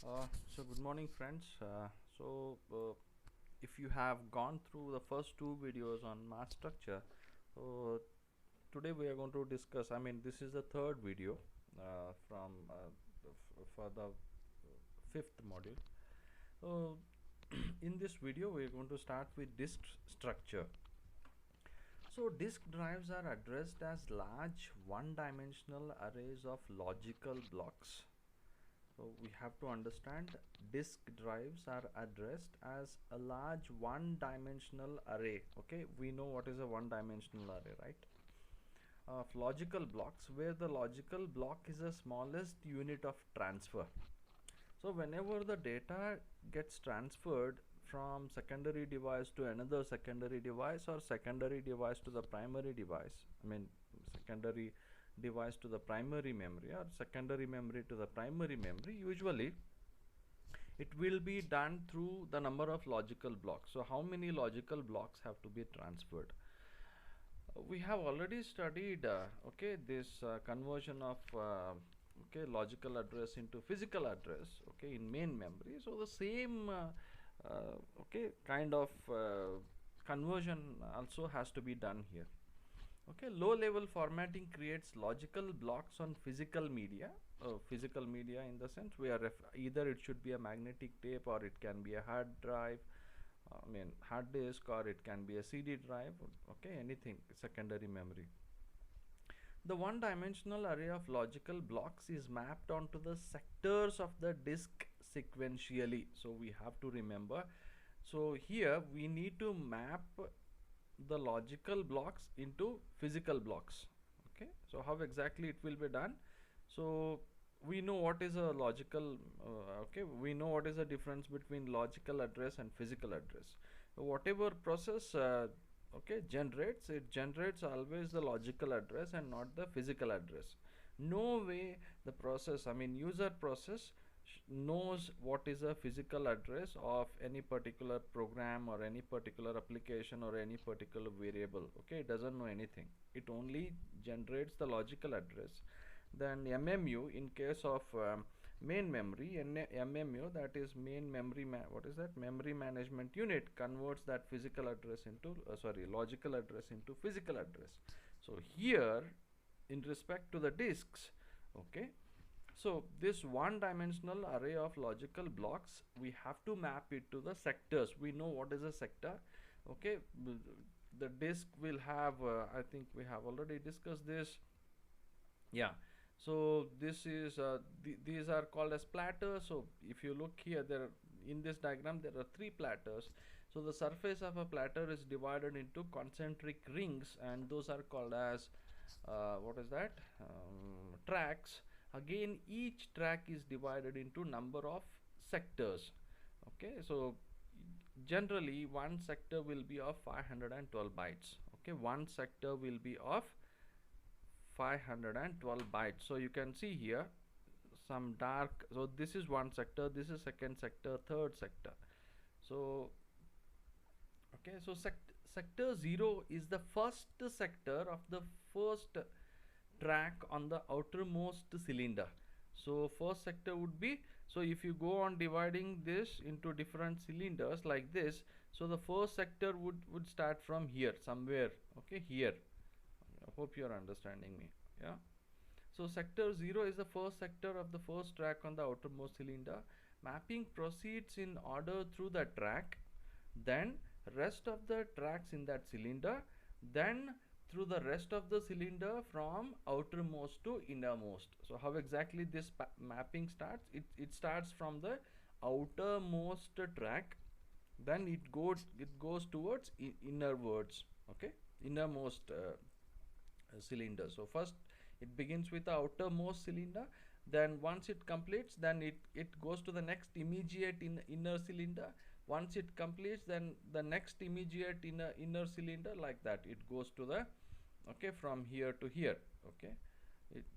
So good morning, friends. If you have gone through the first two videos on mass structure, so today we are going to discuss. I mean, this is the third video from for the fifth module. So in this video, we are going to start with disk structure. So disk drives are addressed as large one-dimensional arrays of logical blocks. So we have to understand disk drives are addressed as a large one-dimensional array. Okay, we know what is a one-dimensional array, right? Of logical blocks where the logical block is the smallest unit of transfer. So whenever the data gets transferred from secondary device to another secondary device or secondary device to the primary device, I mean secondary device to the primary memory or secondary memory to the primary memory, usually it will be done through the number of logical blocks. So how many logical blocks have to be transferred? We have already studied okay, this conversion of okay, logical address into physical address, okay, in main memory. So the same okay, kind of conversion also has to be done here. Okay, low level formatting creates logical blocks on physical media in the sense we are either it should be a magnetic tape or it can be a hard drive, I mean hard disk, or it can be a CD drive, okay, anything secondary memory. The one dimensional array of logical blocks is mapped onto the sectors of the disk sequentially. So we have to remember. So here we need to map the logical blocks into physical blocks. Okay, so how exactly it will be done? So we know what is a logical okay, we know what is the difference between logical address and physical address. So whatever process okay, it generates always the logical address and not the physical address. No way the process, I mean user process, knows what is a physical address of any particular program or any particular application or any particular variable. Okay, it doesn't know anything, it only generates the logical address. Then MMU, in case of main memory, and MMU, that is main memory what is that, memory management unit, converts that physical address into logical address into physical address. So here in respect to the disks, okay, so this one dimensional array of logical blocks, we have to map it to the sectors. We know what is a sector. Okay, the disk will have I think we have already discussed this. Yeah, so this is these are called as platters. So if you look here, there in this diagram there are three platters. So the surface of a platter is divided into concentric rings, and those are called as what is that, tracks. Again, each track is divided into number of sectors. Okay, so generally one sector will be of 512 bytes. Okay, one sector will be of 512 bytes. So you can see here some dark, so this is one sector, this is second sector, third sector. So okay, so sector 0 is the first sector of the first track on the outermost cylinder. So first sector would be, so if you go on dividing this into different cylinders like this, so the first sector would start from here somewhere. Okay, here, I hope you are understanding me. Yeah, so sector 0 is the first sector of the first track on the outermost cylinder. Mapping proceeds in order through the track, then rest of the tracks in that cylinder, then through the rest of the cylinder from outermost to innermost. So how exactly this mapping starts? It starts from the outermost track, then it goes towards innerwards. Okay, innermost cylinder. So first it begins with the outermost cylinder, then once it completes, then it goes to the next immediate inner cylinder. Once it completes, then the next immediate inner cylinder, like that it goes to the, okay, from here to here. Okay,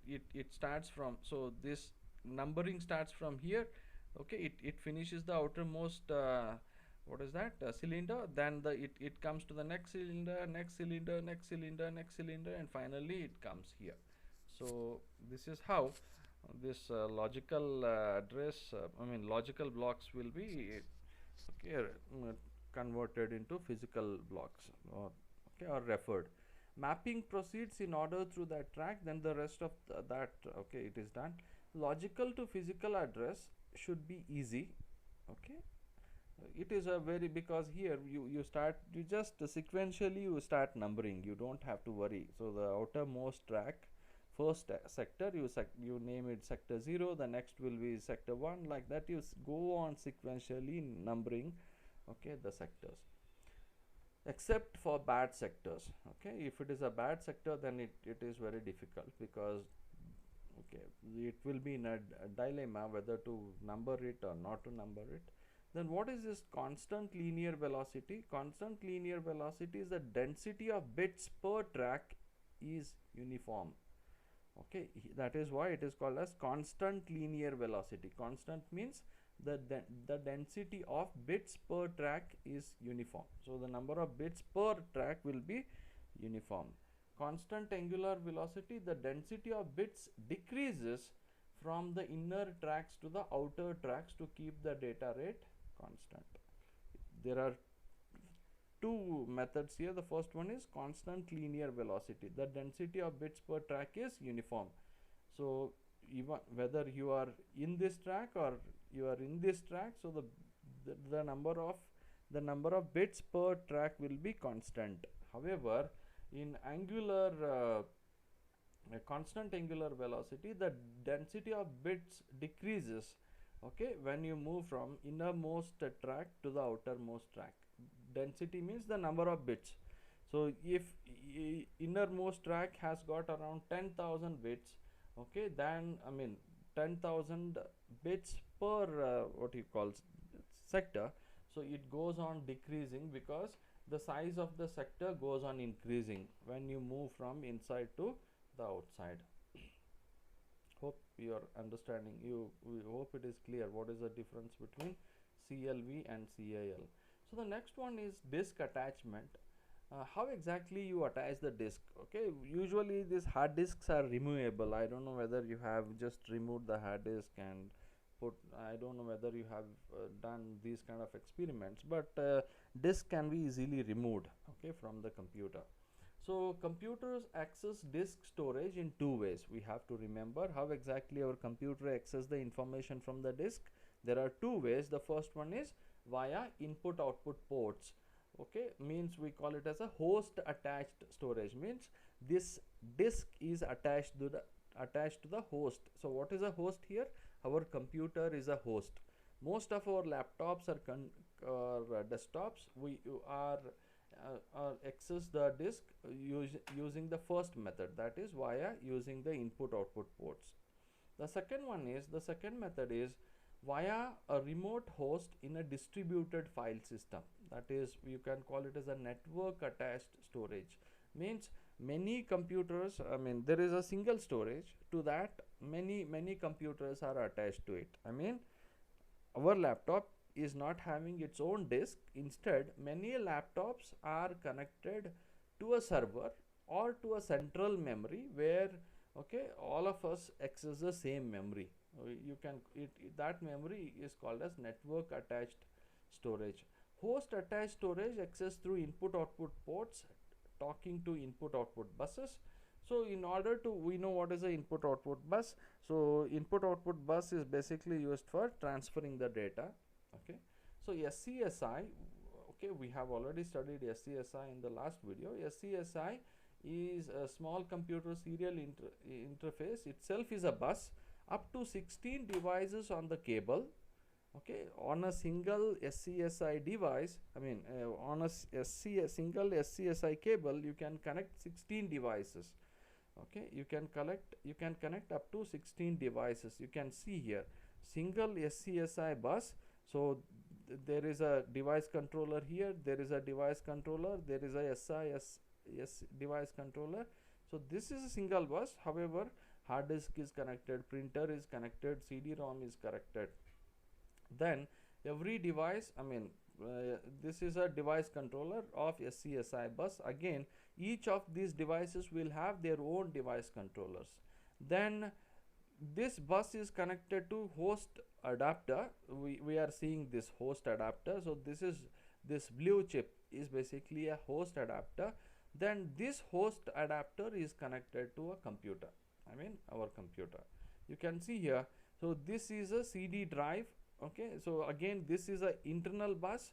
it starts from, so this numbering starts from here. Okay, it finishes the outermost what is that, cylinder, then it comes to the next cylinder, next cylinder, next cylinder, next cylinder, and finally it comes here. So this is how this logical address, I mean logical blocks will be okay, converted into physical blocks, or okay, or referred. Mapping proceeds in order through that track, then the rest of that, okay, it is done. Logical to physical address should be easy. Okay, it is a very, because here you start, you just sequentially you start numbering, you don't have to worry. So the outermost track, first sector, you name it sector 0, the next will be sector 1, like that. You go on sequentially numbering, okay, the sectors, except for bad sectors. Okay, if it is a bad sector, then it is very difficult, because okay, it will be in a dilemma whether to number it or not to number it. Then what is this constant linear velocity? Constant linear velocity is the density of bits per track is uniform. Okay, that is why it is called as constant linear velocity. Constant means the density of bits per track is uniform, so the number of bits per track will be uniform. Constant angular velocity, the density of bits decreases from the inner tracks to the outer tracks to keep the data rate constant. There are two methods here. The first one is constant linear velocity, the density of bits per track is uniform. So even whether you are in this track or you are in this track, so the number of bits per track will be constant. However, in constant angular velocity, the density of bits decreases, okay, when you move from innermost track to the outermost track. Density means the number of bits. So if innermost track has got around 10,000 bits, okay, then I mean 10,000 bits per what you call sector, so it goes on decreasing, because the size of the sector goes on increasing when you move from inside to the outside. Hope you are understanding. We hope it is clear what is the difference between CLV and CAL. So the next one is disk attachment. How exactly you attach the disk? Okay, usually these hard disks are removable. I don't know whether you have just removed the hard disk and put, I don't know whether you have done these kind of experiments, but disk can be easily removed, okay, from the computer. So computers access disk storage in two ways. We have to remember how exactly our computer access the information from the disk. There are two ways. The first one is via input output ports. Okay, means we call it as a host attached storage, means this disk is attached to the host. So what is a host here? Our computer is a host. Most of our laptops or desktops, we are access the disk using the first method, that is via using the input output ports. The second method is via a remote host in a distributed file system, that is you can call it as a network attached storage. Means many computers, I mean there is a single storage, to that many computers are attached to it. I mean our laptop is not having its own disk. Instead, many laptops are connected to a server or to a central memory where, okay, all of us access the same memory. You can that memory is called as network attached storage. Host attached storage access through input output ports talking to input output buses. So in order to, we know what is the input output bus. So input output bus is basically used for transferring the data. Okay, so SCSI, okay, we have already studied SCSI in the last video. SCSI is a small computer serial interface. Itself is a bus up to 16 devices on the cable. Okay, on a single SCSI device, I mean on a single SCSI cable, you can connect 16 devices. Okay, you can connect up to 16 devices. You can see here single SCSI bus. So there is a device controller here, there is a device controller, there is a SIS device controller. So this is a single bus. However, hard disk is connected, printer is connected, CD-ROM is connected. Then every device, I mean this is a device controller of SCSI bus. Again, each of these devices will have their own device controllers. Then this bus is connected to host adapter. We are seeing this host adapter. So this blue chip is basically a host adapter. Then this host adapter is connected to a computer, I mean our computer. You can see here, so this is a CD drive. Okay, so again this is a internal bus.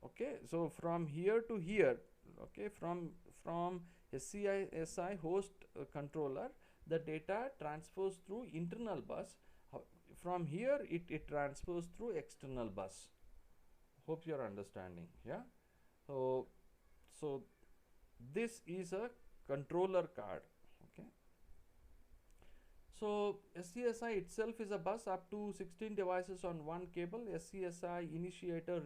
Okay, so from here to here, okay, from SCSI host controller, the data transfers through internal bus. From here it transfers through external bus. Hope you're understanding. Yeah, so so this is a controller card. Okay, so SCSI itself is a bus up to 16 devices on one cable. SCSI initiator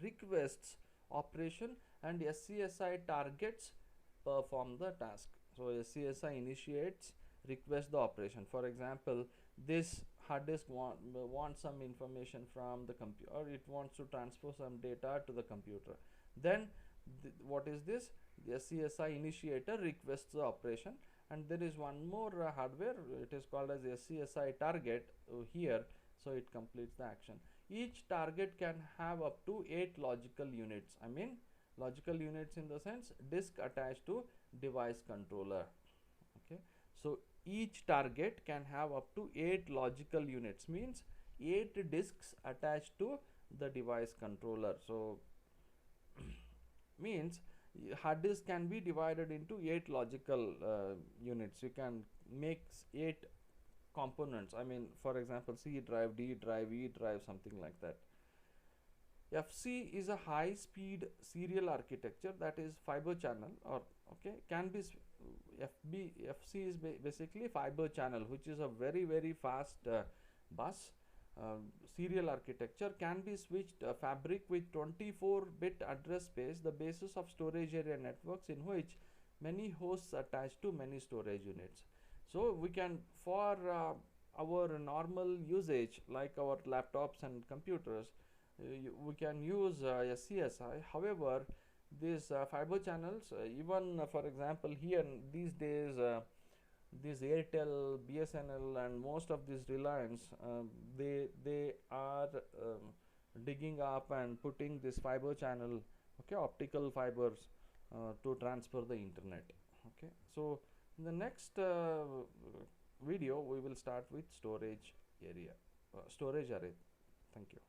requests operation and SCSI targets perform the task. So SCSI initiates, requests the operation. For example, this hard disk wants some information from the computer, or it wants to transfer some data to the computer. Then what is this? The SCSI initiator requests the operation, and there is one more hardware, it is called as SCSI target here, so it completes the action. Each target can have up to 8 logical units. I mean logical units in the sense disk attached to device controller. Okay, so each target can have up to 8 logical units, means 8 disks attached to the device controller. So means hard disk can be divided into 8 logical units. You can make 8 components. I mean, for example, C drive, D drive, E drive, something like that. FC is a high speed serial architecture, that is fiber channel, or okay, can be FC is basically fiber channel, which is a very fast bus. Serial architecture can be switched fabric with 24-bit address space, the basis of storage area networks in which many hosts attached to many storage units. So we can, for our normal usage like our laptops and computers, we can use SCSI. However, these fiber channels, even for example here these days, this Airtel, BSNL, and most of these Reliance, they are digging up and putting this fiber channel, okay, optical fibers to transfer the internet. Okay, so in the next video we will start with storage area, storage array. Thank you.